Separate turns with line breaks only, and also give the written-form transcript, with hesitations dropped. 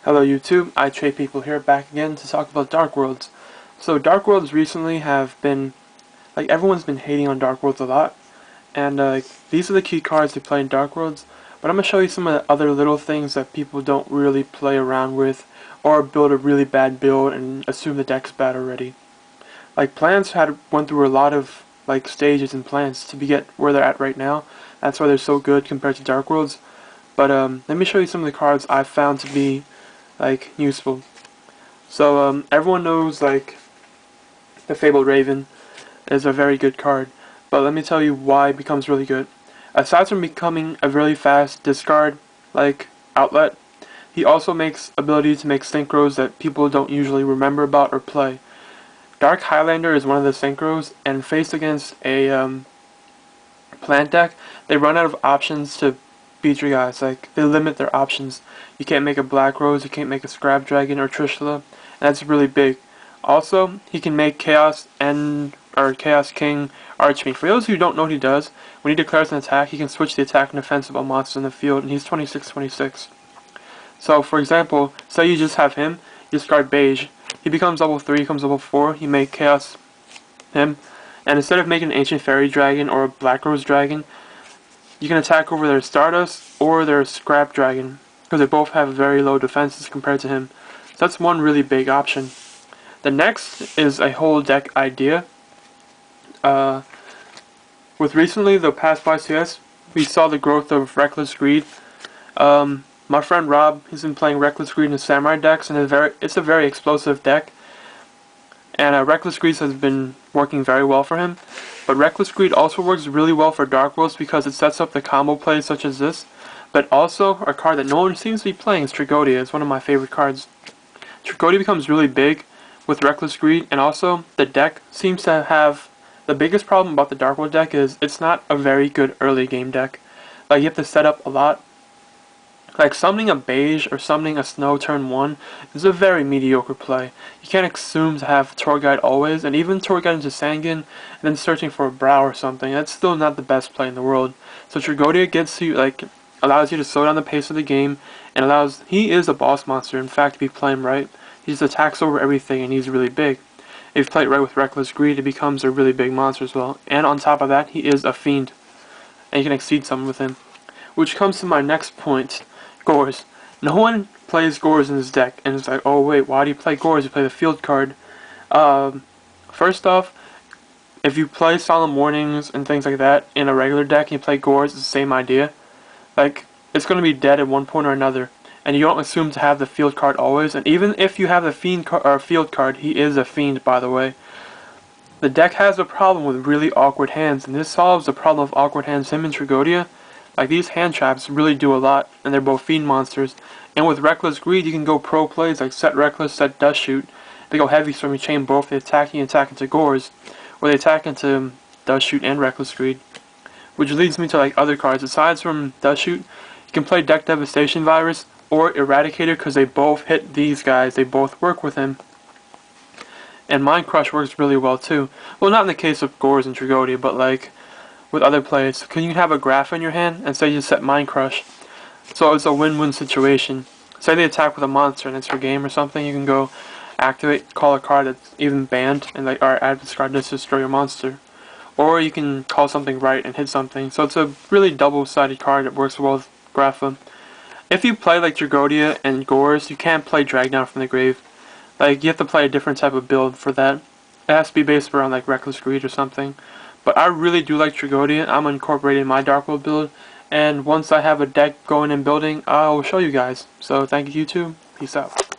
Hello YouTube, iTradePeople here, back again to talk about Darkworlds. So Darkworlds recently have been, everyone's been hating on Darkworlds a lot, and these are the key cards to play in Darkworlds, but I'm going to show you some of the other little things that people don't really play around with, or build a really bad build and assume the deck's bad already. Plants went through a lot of stages and plants to get where they're at right now. That's why they're so good compared to Darkworlds. But let me show you some of the cards I've found to be useful. So everyone knows the Fabled Raven is a very good card, but let me tell you why it becomes really good. Aside from becoming a really fast discard outlet, he also makes ability to make synchros that people don't usually remember about or play. Dark Highlander is one of the synchros, and faced against a plant deck, they run out of options to beat your guys. They limit their options. You can't make a Black Rose, you can't make a Scrap Dragon or Trishula, and that's really big. Also, he can make Chaos King Archfiend. For those who don't know what he does, when he declares an attack, he can switch the attack and defense of all monsters in the field, and he's 26/26. So, for example, say you just have him, you discard Beige. He becomes level 3, he becomes level 4, you make Chaos him, and instead of making an Ancient Fairy Dragon or a Black Rose Dragon, you can attack over their Stardust or their Scrap Dragon, because they both have very low defenses compared to him. So that's one really big option. The next is a whole deck idea. With recently the past YCS, we saw the growth of Reckless Greed. My friend Rob, he's been playing Reckless Greed in his Samurai decks, and it's a very explosive deck. And Reckless Greed has been working very well for him. But Reckless Greed also works really well for Darkworlds because it sets up the combo plays such as this. But also, a card that no one seems to be playing is Trigodia. It's one of my favorite cards. Trigodia becomes really big with Reckless Greed, and also the deck seems to have... The biggest problem about the Darkworld deck is it's not a very good early game deck. You have to set up a lot. Summoning a Beige or summoning a Snow turn 1 is a very mediocre play. You can't assume to have Tour Guide always, and even Tour Guide into Sangin, and then searching for a Brow or something. That's still not the best play in the world. So Trigodia gets you, allows you to slow down the pace of the game, and he is a boss monster. In fact, if you play him right, he just attacks over everything, and he's really big. If you play it right with Reckless Greed, it becomes a really big monster as well. And on top of that, he is a fiend, and you can exceed someone with him. Which comes to my next point. Gores. No one plays Gores in this deck, and it's like, oh wait, why do you play Gores? You play the field card. First off, if you play Solemn Warnings and things like that in a regular deck and you play Gores, it's the same idea. It's going to be dead at one point or another, and you don't assume to have the field card always, and even if you have the field card, he is a fiend, by the way. The deck has a problem with really awkward hands, and this solves the problem of awkward hands, him and Trigodia. These hand traps really do a lot, and they're both fiend monsters. And with Reckless Greed, you can go pro plays like set Reckless, set Dust Shoot. They go Heavy Storm, you chain both. They attack into Gores, or they attack into Dust Shoot and Reckless Greed. Which leads me to other cards. Aside from Dust Shoot, you can play Deck Devastation Virus or Eradicator because they both hit these guys. They both work with him. And Mind Crush works really well too. Well, not in the case of Gores and Trigodia, but with other plays, because you can have a Graph in your hand, and say you set Mind Crush. So it's a win-win situation. Say they attack with a monster and it's your game or something, you can go activate, call a card that's even banned, and add this card to destroy your monster. Or you can call something right and hit something. So it's a really double-sided card that works well with Grapha. If you play Trigodia and Gores, you can't play Drag Down from the Grave. You have to play a different type of build for that. It has to be based around Reckless Greed or something. But I really do like Trigodia. I'm incorporating my Darkworld build, and once I have a deck going and building, I'll show you guys. So thank you YouTube. Peace out.